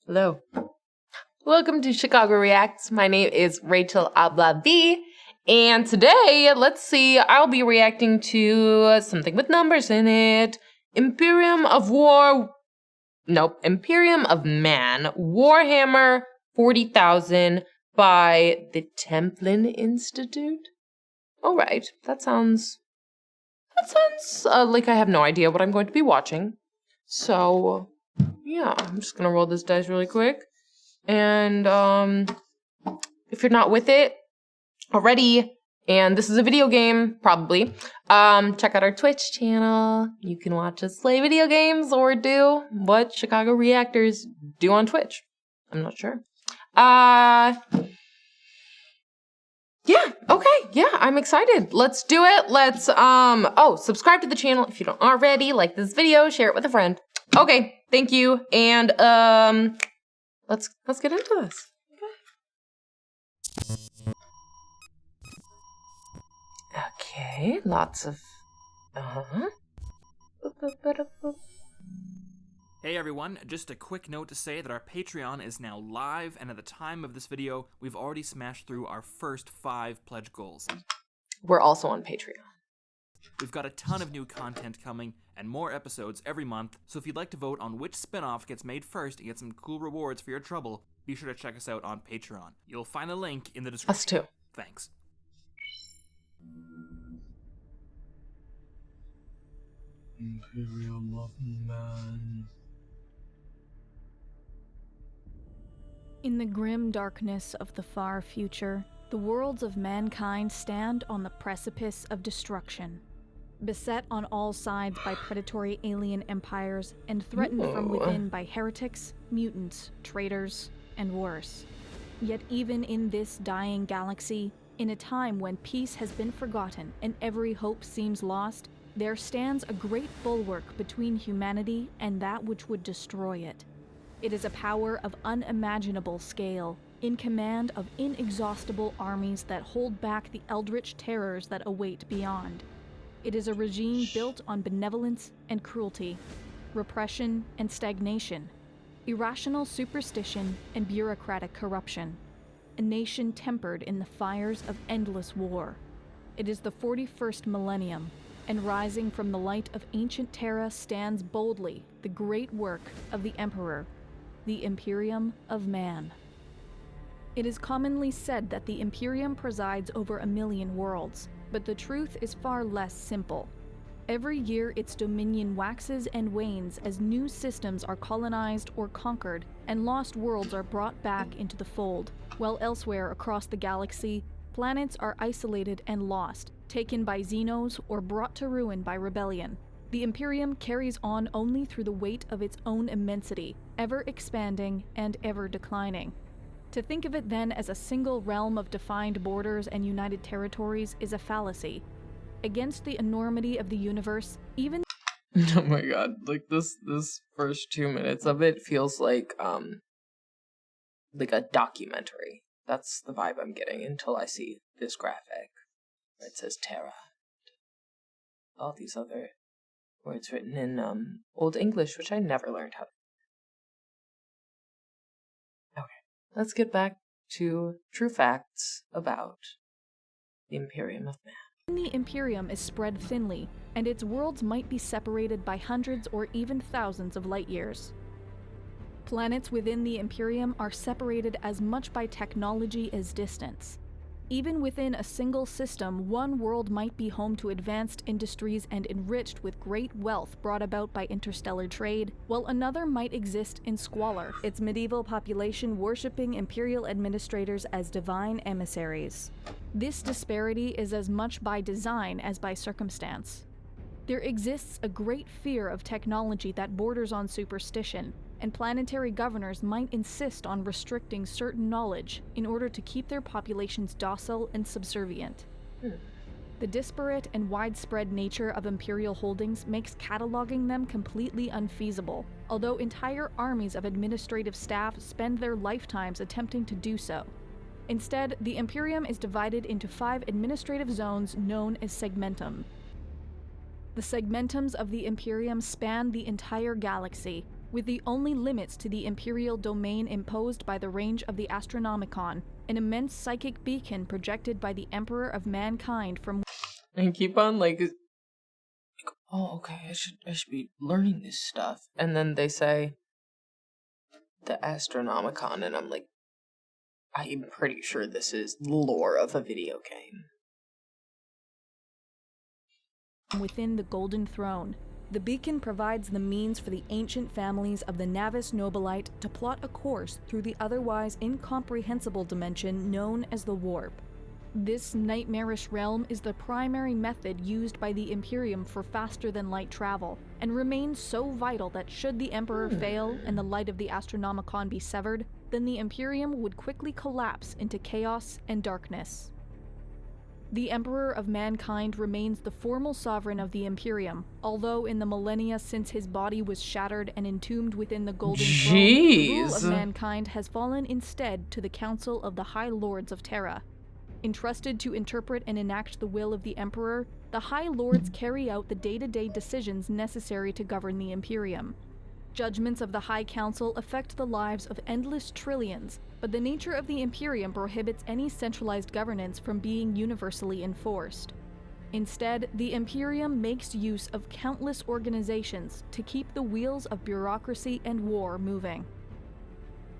Hello. Welcome to Chicago Reacts. My name is Rachel Ablavi, and today, let's see, I'll be reacting to something with numbers in it. Imperium of Man, Warhammer 40,000 by the Templin Institute. All right, that sounds like I have no idea what I'm going to be watching. So, yeah, I'm just gonna roll this dice really quick. And if you're not with it already, and this is a video game, probably, check out our Twitch channel. You can watch us play video games or do what Chicago Reactors do on Twitch. I'm not sure. Yeah, okay, yeah, I'm excited. Let's do it. Let's, subscribe to the channel if you don't already. Like this video, share it with a friend. Okay, thank you, and, let's get into this. Okay, lots of, Hey everyone, just a quick note to say that our Patreon is now live, and at the time of this video, we've already smashed through our first 5 pledge goals. We're also on Patreon. We've got a ton of new content coming, and more episodes every month, so if you'd like to vote on which spin-off gets made first and get some cool rewards for your trouble, be sure to check us out on Patreon. You'll find a link in the description. Us too. Thanks. Imperium of Man. In the grim darkness of the far future, the worlds of mankind stand on the precipice of destruction. Beset on all sides by predatory alien empires and threatened from within by heretics, mutants, traitors, and worse. Yet even in this dying galaxy, in a time when peace has been forgotten and every hope seems lost, there stands a great bulwark between humanity and that which would destroy it. It is a power of unimaginable scale, in command of inexhaustible armies that hold back the eldritch terrors that await beyond. It is a regime built on benevolence and cruelty, repression and stagnation, irrational superstition and bureaucratic corruption, a nation tempered in the fires of endless war. It is the 41st millennium, and rising from the light of ancient Terra stands boldly the great work of the Emperor, the Imperium of Man. It is commonly said that the Imperium presides over 1 million worlds, but the truth is far less simple. Every year its dominion waxes and wanes as new systems are colonized or conquered, and lost worlds are brought back into the fold, while elsewhere across the galaxy, planets are isolated and lost, taken by Xenos or brought to ruin by rebellion. The Imperium carries on only through the weight of its own immensity, ever expanding and ever declining. To think of it then as a single realm of defined borders and united territories is a fallacy. Against the enormity of the universe, even oh my god, like this first 2 minutes of it feels like a documentary. That's the vibe I'm getting until I see this graphic where it says Terra. All these other words written in Old English, which I never learned how to. Okay, let's get back to true facts about the Imperium of Man. the Imperium is spread thinly, and its worlds might be separated by hundreds or even thousands of light years. Planets within the Imperium are separated as much by technology as distance. Even within a single system, one world might be home to advanced industries and enriched with great wealth brought about by interstellar trade, while another might exist in squalor, its medieval population worshipping imperial administrators as divine emissaries. This disparity is as much by design as by circumstance. There exists a great fear of technology that borders on superstition, and planetary governors might insist on restricting certain knowledge in order to keep their populations docile and subservient. The disparate and widespread nature of imperial holdings makes cataloging them completely unfeasible, although entire armies of administrative staff spend their lifetimes attempting to do so. Instead, the Imperium is divided into 5 administrative zones known as Segmentum. The segmentums of the Imperium span the entire galaxy, with the only limits to the Imperial domain imposed by the range of the Astronomicon, an immense psychic beacon projected by the Emperor of Mankind from... And keep on like, oh, okay, I should be learning this stuff. And then they say the Astronomicon, and I'm like, I'm pretty sure this is lore of a video game. Within the Golden Throne. The beacon provides the means for the ancient families of the Navis Nobilite to plot a course through the otherwise incomprehensible dimension known as the Warp. This nightmarish realm is the primary method used by the Imperium for faster-than-light travel, and remains so vital that should the Emperor fail and the light of the Astronomicon be severed, then the Imperium would quickly collapse into chaos and darkness. The Emperor of Mankind remains the formal sovereign of the Imperium, although in the millennia since his body was shattered and entombed within the Golden Throne, the rule of mankind has fallen instead to the Council of the High Lords of Terra. Entrusted to interpret and enact the will of the Emperor, the High Lords carry out the day-to-day decisions necessary to govern the Imperium. Judgments of the High Council affect the lives of endless trillions, but the nature of the Imperium prohibits any centralized governance from being universally enforced. Instead, the Imperium makes use of countless organizations to keep the wheels of bureaucracy and war moving.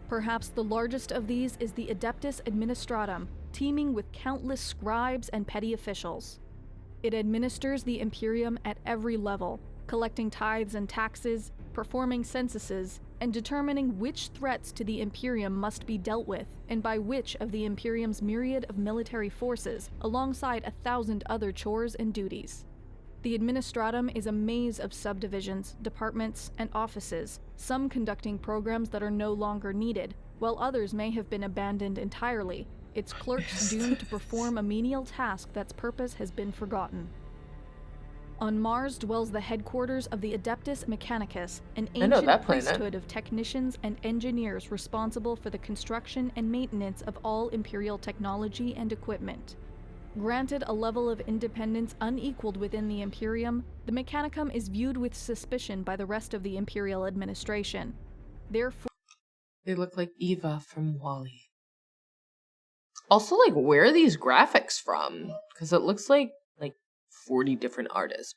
Perhaps the largest of these is the Adeptus Administratum, teeming with countless scribes and petty officials. It administers the Imperium at every level, collecting tithes and taxes, performing censuses, and determining which threats to the Imperium must be dealt with, and by which of the Imperium's myriad of military forces, alongside 1,000 other chores and duties. The Administratum is a maze of subdivisions, departments, and offices, some conducting programs that are no longer needed, while others may have been abandoned entirely, its clerks doomed to perform a menial task that's purpose has been forgotten. On Mars dwells the headquarters of the Adeptus Mechanicus, an ancient priesthood of technicians and engineers responsible for the construction and maintenance of all Imperial technology and equipment. Granted a level of independence unequaled within the Imperium, the Mechanicum is viewed with suspicion by the rest of the Imperial administration. Therefore, they look like Eva from WALL-E. Also, like, where are these graphics from? Because it looks like 40 different artists.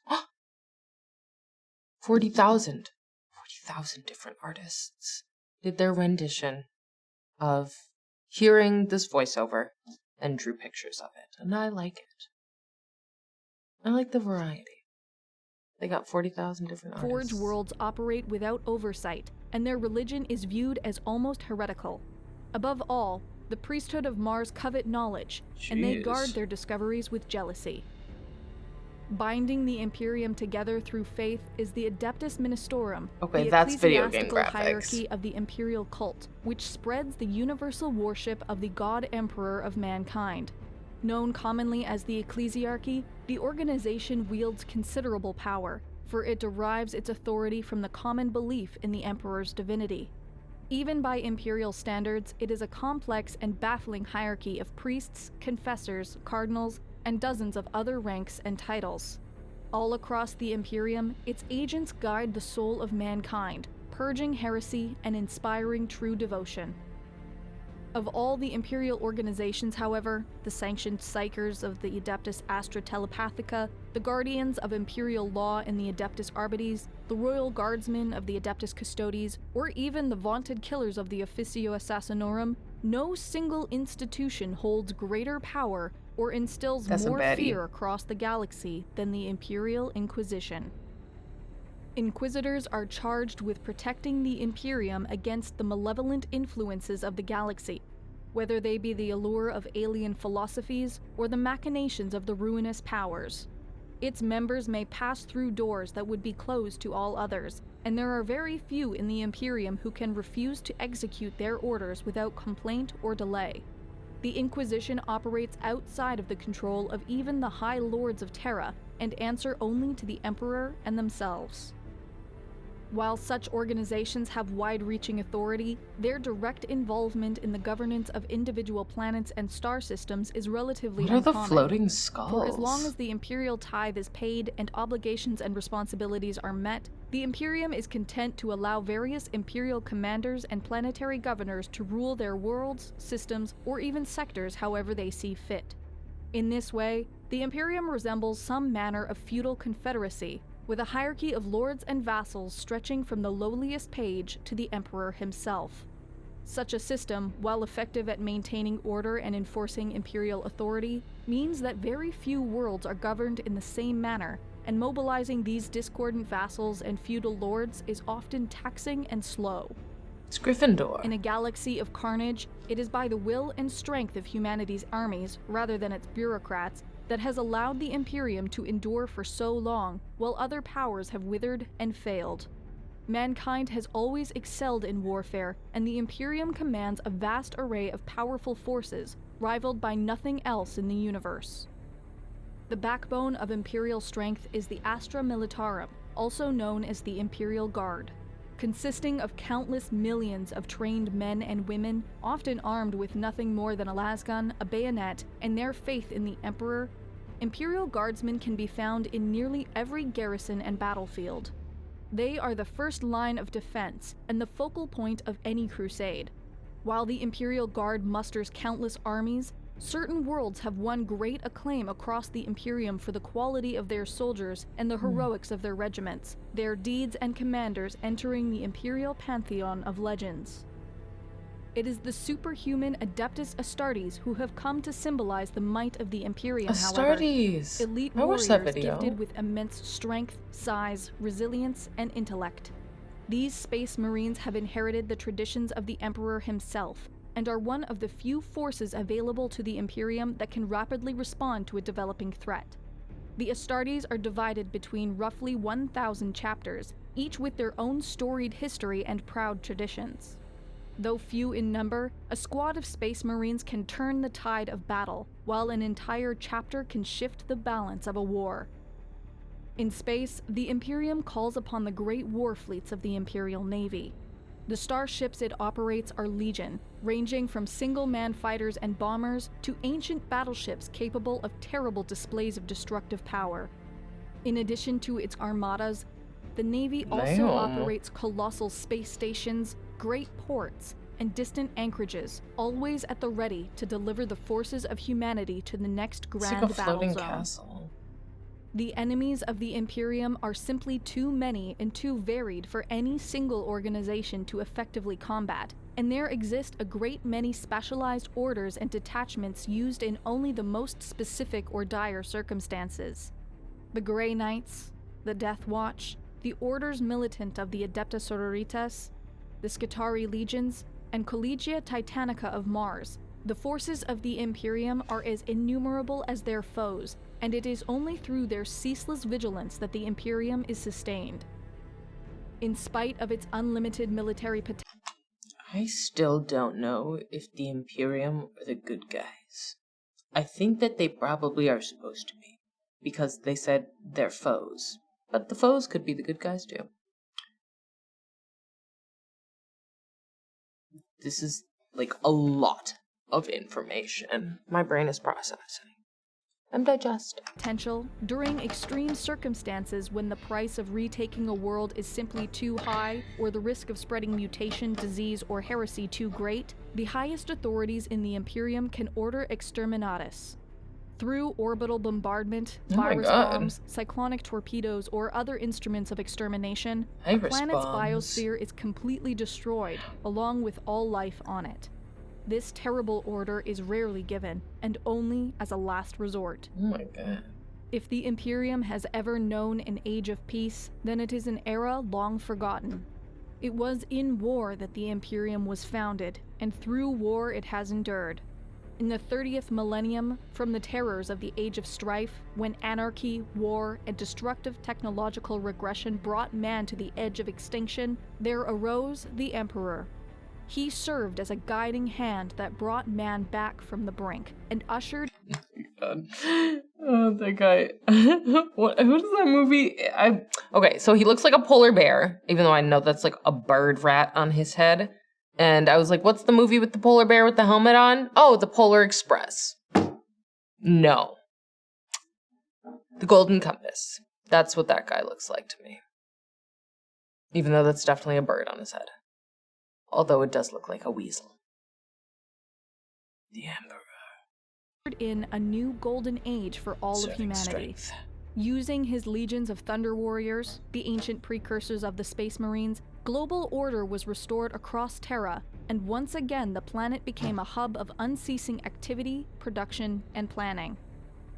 40,000 different artists did their rendition of hearing this voiceover and drew pictures of it. And I like it. I like the variety. They got 40,000 different artists. Forge worlds operate without oversight, and their religion is viewed as almost heretical. Above all, the priesthood of Mars covet knowledge, and they guard their discoveries with jealousy. Binding the Imperium together through faith is the Adeptus Ministorum, okay, the that's video game ecclesiastical graphics. hierarchy of the Imperial cult, which spreads the universal worship of the God Emperor of Mankind. Known commonly as the Ecclesiarchy, the organization wields considerable power, for it derives its authority from the common belief in the Emperor's divinity. Even by Imperial standards, it is a complex and baffling hierarchy of priests, confessors, cardinals, and dozens of other ranks and titles. All across the Imperium, its agents guide the soul of mankind, purging heresy and inspiring true devotion. Of all the Imperial organizations, however, the sanctioned psychers of the Adeptus Astra Telepathica, the guardians of Imperial law in the Adeptus Arbites, the royal guardsmen of the Adeptus Custodes, or even the vaunted killers of the Officio Assassinorum, no single institution holds greater power or instills more fear across the galaxy than the Imperial Inquisition. Inquisitors are charged with protecting the Imperium against the malevolent influences of the galaxy, whether they be the allure of alien philosophies or the machinations of the ruinous powers. Its members may pass through doors that would be closed to all others, and there are very few in the Imperium who can refuse to execute their orders without complaint or delay. The Inquisition operates outside of the control of even the High Lords of Terra, and answer only to the Emperor and themselves. While such organizations have wide-reaching authority, their direct involvement in the governance of individual planets and star systems is relatively What are the uncommon. floating skulls? For as long as the Imperial tithe is paid and obligations and responsibilities are met, the Imperium is content to allow various Imperial commanders and planetary governors to rule their worlds, systems, or even sectors however they see fit. In this way, the Imperium resembles some manner of feudal confederacy, with a hierarchy of lords and vassals stretching from the lowliest page to the Emperor himself. Such a system, while effective at maintaining order and enforcing Imperial authority, means that very few worlds are governed in the same manner, and mobilizing these discordant vassals and feudal lords is often taxing and slow. It's Gryffindor. In a galaxy of carnage, it is by the will and strength of humanity's armies, rather than its bureaucrats, that has allowed the Imperium to endure for so long, while other powers have withered and failed. Mankind has always excelled in warfare, and the Imperium commands a vast array of powerful forces, rivaled by nothing else in the universe. The backbone of Imperial strength is the Astra Militarum, also known as the Imperial Guard. Consisting of countless millions of trained men and women, often armed with nothing more than a lasgun, a bayonet, and their faith in the Emperor, Imperial Guardsmen can be found in nearly every garrison and battlefield. They are the first line of defense and the focal point of any crusade. While the Imperial Guard musters countless armies, certain worlds have won great acclaim across the Imperium for the quality of their soldiers and the heroics of their regiments, their deeds and commanders entering the Imperial pantheon of legends. It is the superhuman Adeptus Astartes who have come to symbolize the might of the Imperium, Astartes! however. Elite I watched that warriors video. gifted with immense strength, size, resilience, and intellect. These Space Marines have inherited the traditions of the Emperor himself, and are one of the few forces available to the Imperium that can rapidly respond to a developing threat. The Astartes are divided between roughly 1,000 chapters, each with their own storied history and proud traditions. Though few in number, a squad of Space Marines can turn the tide of battle, while an entire chapter can shift the balance of a war. In space, the Imperium calls upon the great war fleets of the Imperial Navy. The starships it operates are legion, ranging from single-man fighters and bombers to ancient battleships capable of terrible displays of destructive power. In addition to its armadas, the Navy also operates colossal space stations, great ports, and distant anchorages, always at the ready to deliver the forces of humanity to the next grand it's like a battle floating zone. castle. The enemies of the Imperium are simply too many and too varied for any single organization to effectively combat, and there exist a great many specialized orders and detachments used in only the most specific or dire circumstances. The Grey Knights, the Death Watch, the Orders Militant of the Adepta Sororitas, the Skitarii Legions, and Collegia Titanica of Mars. The forces of the Imperium are as innumerable as their foes, and it is only through their ceaseless vigilance that the Imperium is sustained. In spite of its unlimited military potential, I still don't know if the Imperium are the good guys. I think that they probably are supposed to be, because they said they're foes. But the foes could be the good guys too. This is like a lot of information. My brain is processing. I'm digesting. during extreme circumstances when the price of retaking a world is simply too high, or the risk of spreading mutation, disease, or heresy too great, the highest authorities in the Imperium can order exterminatus. Through orbital bombardment, virus bombs, cyclonic torpedoes, or other instruments of extermination, a planet's biosphere is completely destroyed, along with all life on it. This terrible order is rarely given, and only as a last resort. Oh my god. If the Imperium has ever known an age of peace, then it is an era long forgotten. It was in war that the Imperium was founded, and through war it has endured. In the 30th millennium, from the terrors of the Age of Strife, when anarchy, war, and destructive technological regression brought man to the edge of extinction, there arose the Emperor. He served as a guiding hand that brought man back from the brink, and ushered Oh, that guy. What is that movie? Okay, so he looks like a polar bear, even though I know that's like a bird rat on his head. And I was like, what's the movie with the polar bear with the helmet on? Oh, The Polar Express. No. The Golden Compass. That's what that guy looks like to me. Even though that's definitely a bird on his head. Although it does look like a weasel. The Emperor. In a new golden age for all of humanity. Strength. Using his legions of Thunder Warriors, the ancient precursors of the Space Marines, global order was restored across Terra, and once again the planet became a hub of unceasing activity, production, and planning.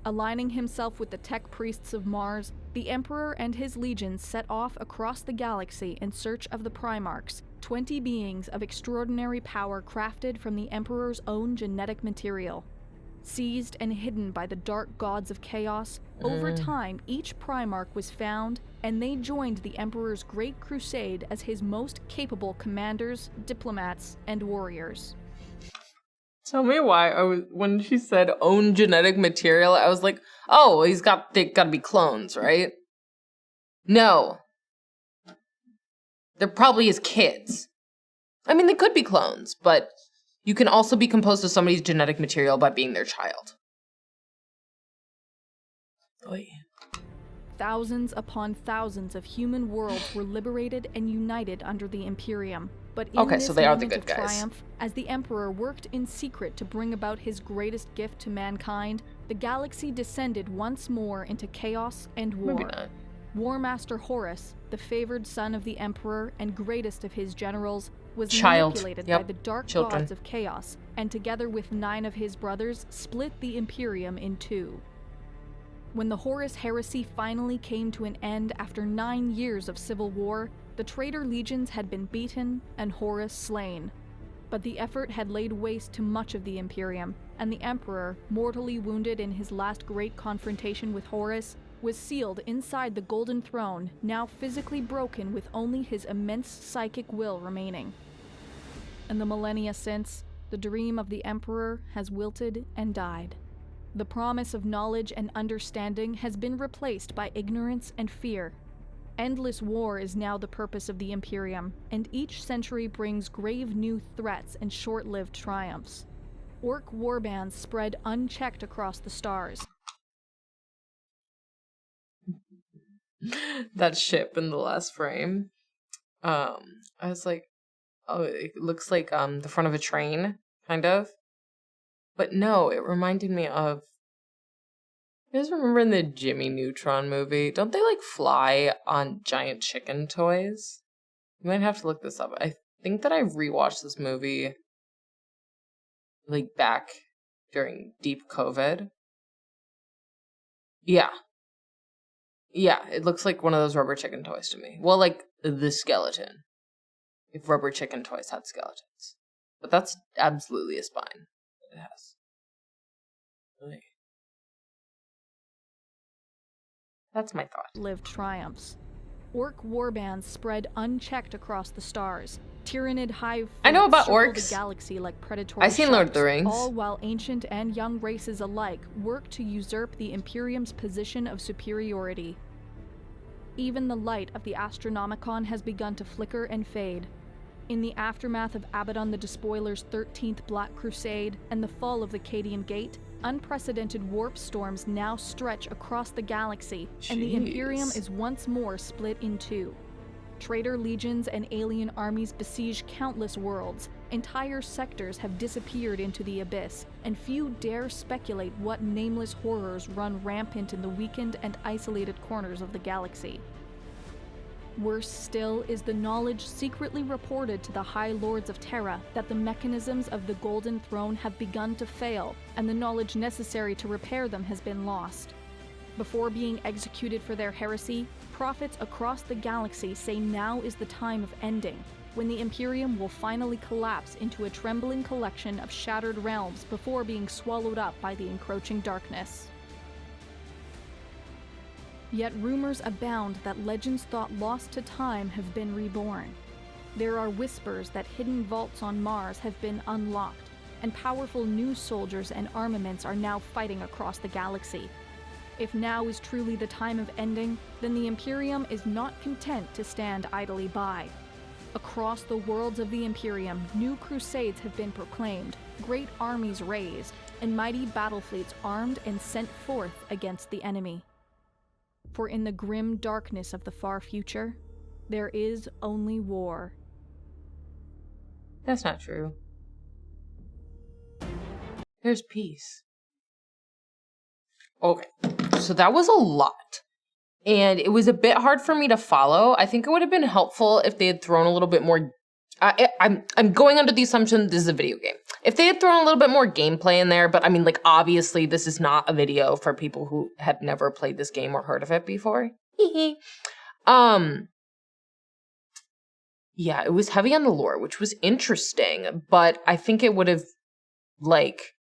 Aligning himself with the tech priests of Mars, the Emperor and his legions set off across the galaxy in search of the Primarchs, 20 beings of extraordinary power crafted from the Emperor's own genetic material. Seized and hidden by the dark gods of chaos, over time each Primarch was found, and they joined the Emperor's great crusade as his most capable commanders, diplomats, and warriors. Tell me why when she said own genetic material, I was like, oh, they gotta be clones, right? No. They're probably his kids. I mean, they could be clones, but you can also be composed of somebody's genetic material by being their child. Oy. Thousands upon thousands of human worlds were liberated and united under the Imperium. But in Okay, this so they are the moment good of guys. triumph, as the Emperor worked in secret to bring about his greatest gift to mankind, the galaxy descended once more into chaos and war. Maybe not. War Master Horus, the favored son of the Emperor and greatest of his generals, was Child. manipulated Yep. by the dark Children. gods of chaos, and together with 9 of his brothers, split the Imperium in 2. When the Horus Heresy finally came to an end after 9 years of civil war, the traitor legions had been beaten and Horus slain. But the effort had laid waste to much of the Imperium, and the Emperor, mortally wounded in his last great confrontation with Horus, was sealed inside the Golden Throne, now physically broken with only his immense psychic will remaining. In the millennia since, the dream of the Emperor has wilted and died. The promise of knowledge and understanding has been replaced by ignorance and fear. Endless war is now the purpose of the Imperium, and each century brings grave new threats and short-lived triumphs. Orc warbands spread unchecked across the stars. That ship in the last frame. I was like, oh, it looks like the front of a train, kind of. But no, it reminded me of, you guys remember in the Jimmy Neutron movie? Don't they like fly on giant chicken toys? You might have to look this up. I think that I rewatched this movie like back during deep COVID. Yeah, it looks like one of those rubber chicken toys to me. Well, like the skeleton. If rubber chicken toys had skeletons. But that's absolutely a spine that it has. Really. That's my thought. Lived triumphs. Orc warbands spread unchecked across the stars. Tyrannid hive I know about circle orcs. the galaxy like predatory I've seen Lord of the sharks, Rings. all while ancient and young races alike work to usurp the Imperium's position of superiority. Even the light of the Astronomicon has begun to flicker and fade. In the aftermath of Abaddon the Despoiler's 13th Black Crusade and the fall of the Cadian Gate, unprecedented warp storms now stretch across the galaxy, and the Imperium is once more split in 2. Traitor legions and alien armies besiege countless worlds, entire sectors have disappeared into the abyss, and few dare speculate what nameless horrors run rampant in the weakened and isolated corners of the galaxy. Worse still is the knowledge secretly reported to the High Lords of Terra that the mechanisms of the Golden Throne have begun to fail, and the knowledge necessary to repair them has been lost. Before being executed for their heresy, prophets across the galaxy say now is the time of ending, when the Imperium will finally collapse into a trembling collection of shattered realms before being swallowed up by the encroaching darkness. Yet rumors abound that legends thought lost to time have been reborn. There are whispers that hidden vaults on Mars have been unlocked, and powerful new soldiers and armaments are now fighting across the galaxy. If now is truly the time of ending, then the Imperium is not content to stand idly by. Across the worlds of the Imperium, new crusades have been proclaimed, great armies raised, and mighty battle fleets armed and sent forth against the enemy. For in the grim darkness of the far future, there is only war. That's not true. There's peace. Okay, so that was a lot. And it was a bit hard for me to follow. I think it would have been helpful if they had thrown a little bit more... I'm going under the assumption this is a video game. If they had thrown a little bit more gameplay in there, but I mean, like, obviously this is not a video for people who have never played this game or heard of it before. Yeah, it was heavy on the lore, which was interesting, but I think it would have, like...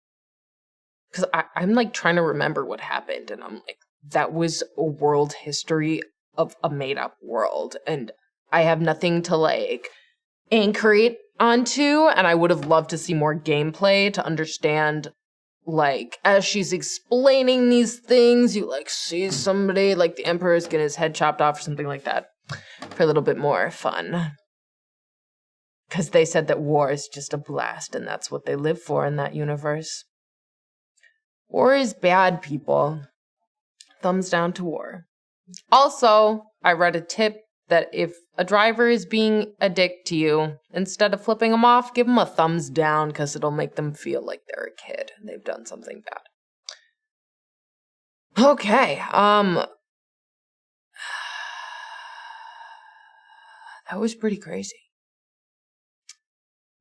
Because I'm, like, trying to remember what happened, and I'm like, that was a world history of a made-up world, and I have nothing to, like, anchor it onto, and I would have loved to see more gameplay to understand, like, as she's explaining these things, you, like, see somebody, like, the Emperor's getting his head chopped off or something like that, for a little bit more fun. Because they said that war is just a blast, and that's what they live for in that universe. War is bad, people. Thumbs down to war. Also, I read a tip that if a driver is being a dick to you, instead of flipping them off, give them a thumbs down because it'll make them feel like they're a kid and they've done something bad. Okay, that was pretty crazy.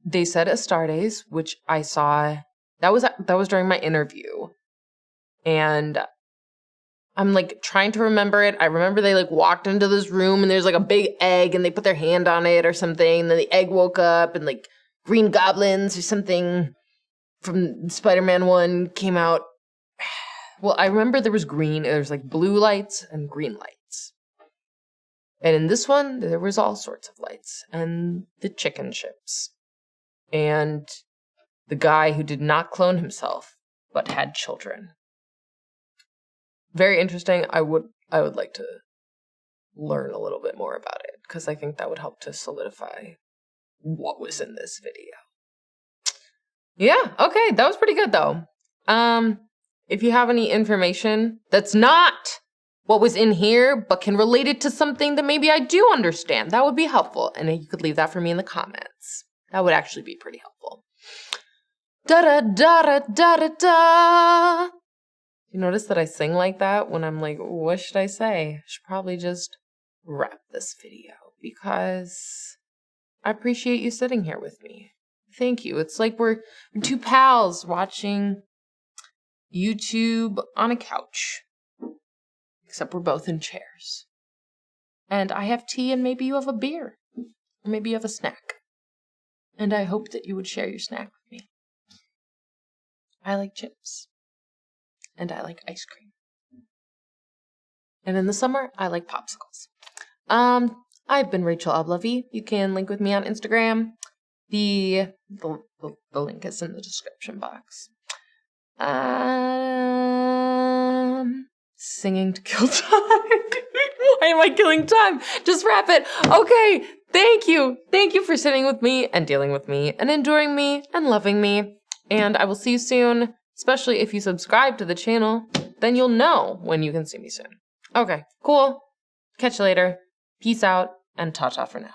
They said Astartes, which I saw, that was during my interview. And I'm, like, trying to remember it. I remember they, like, walked into this room and there's, like, a big egg and they put their hand on it or something. And then the egg woke up and, like, green goblins or something from Spider-Man 1 came out. Well, I remember there was like, blue lights and green lights. And in this one, there was all sorts of lights. And the chicken ships. And the guy who did not clone himself, but had children. Very interesting. I would like to learn a little bit more about it, because I think that would help to solidify what was in this video. Yeah, okay, that was pretty good though. If you have any information that's not what was in here, but can relate it to something that maybe I do understand, that would be helpful. And you could leave that for me in the comments. That would actually be pretty helpful. Da-da-da-da-da-da-da. You notice that I sing like that when I'm like, what should I say? I should probably just wrap this video because I appreciate you sitting here with me. Thank you. It's like we're two pals watching YouTube on a couch. Except we're both in chairs. And I have tea and maybe you have a beer. Or maybe you have a snack. And I hope that you would share your snack with me. I like chips. And I like ice cream. And in the summer, I like popsicles. I've been Rachel Oblovy. You can link with me on Instagram. The link is in the description box. Singing to kill time. Why am I killing time? Just wrap it. Okay, thank you. Thank you for sitting with me and dealing with me and enduring me and loving me. And I will see you soon. Especially if you subscribe to the channel, then you'll know when you can see me soon. Okay, cool. Catch you later. Peace out, and ta-ta for now.